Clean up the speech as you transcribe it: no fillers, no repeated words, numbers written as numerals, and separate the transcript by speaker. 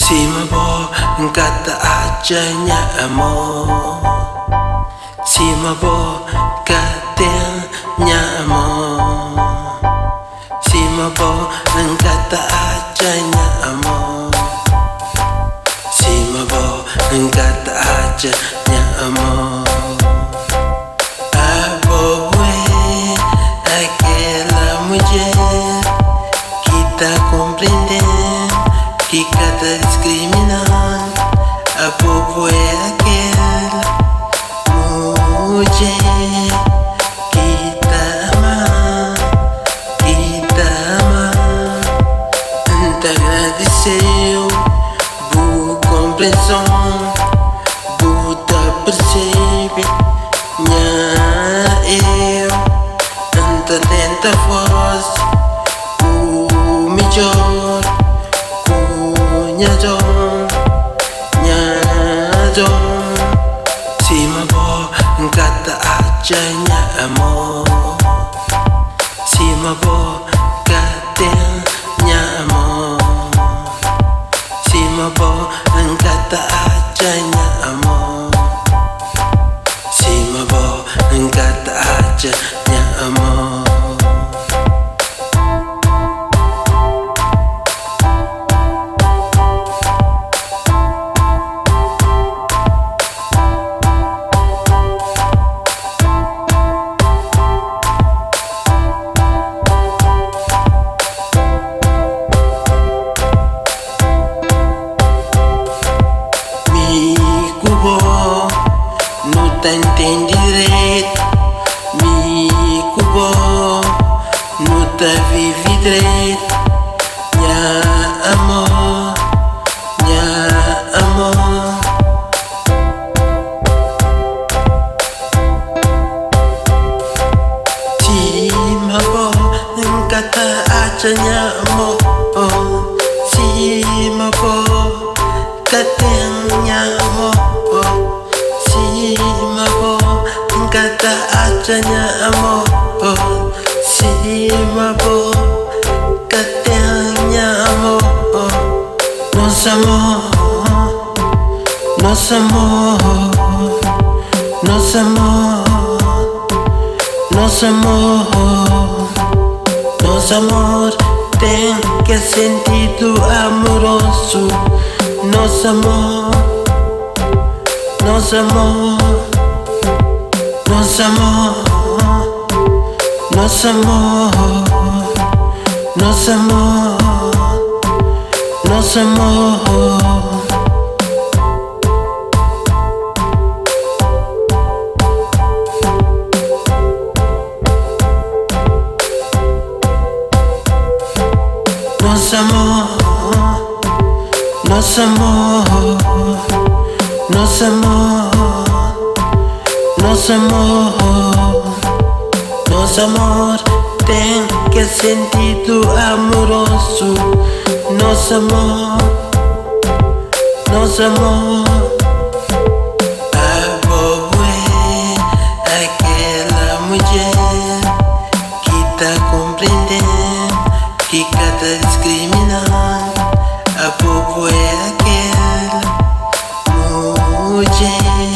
Speaker 1: Cima bo kata ajanya amor, cima bo katanya amor, cima bo kata ajanya amor, cima bo kata ajanya amor. Abo fue aquella mujer kita comprender que cada discriminar. Abo fue aquella mujer kita amar, te agradeceu por compreensão, por te perceber, eu anta tenta força, o melhor, cima bo kata ajanya amor, cima bo katanya amor, cima bo kata ajanya amor, cima bo kata ajanya amor. Não tá entendendo direito, me culpou, não tá vive direito, minha amor, cima bo kata ajanya amor, cima bo katanya amor, cima bo kata ajanya amor, cima bo katanya amor. Nosso amor, nosso amor, nosso amor, nosso amor, nosso amor tem que sentido amoroso. Nosso amor, nosso amor, nosso amor, nosso amor, nosso amor, nosso amor. Nosso amor, nosso amor, nosso amor, nosso amor, nosso amor tem que sentido amoroso. Nosso amor, nosso amor. Abo fue aquela mulher que tá compreendendo que cada discriminar. Abo fue aquela mulher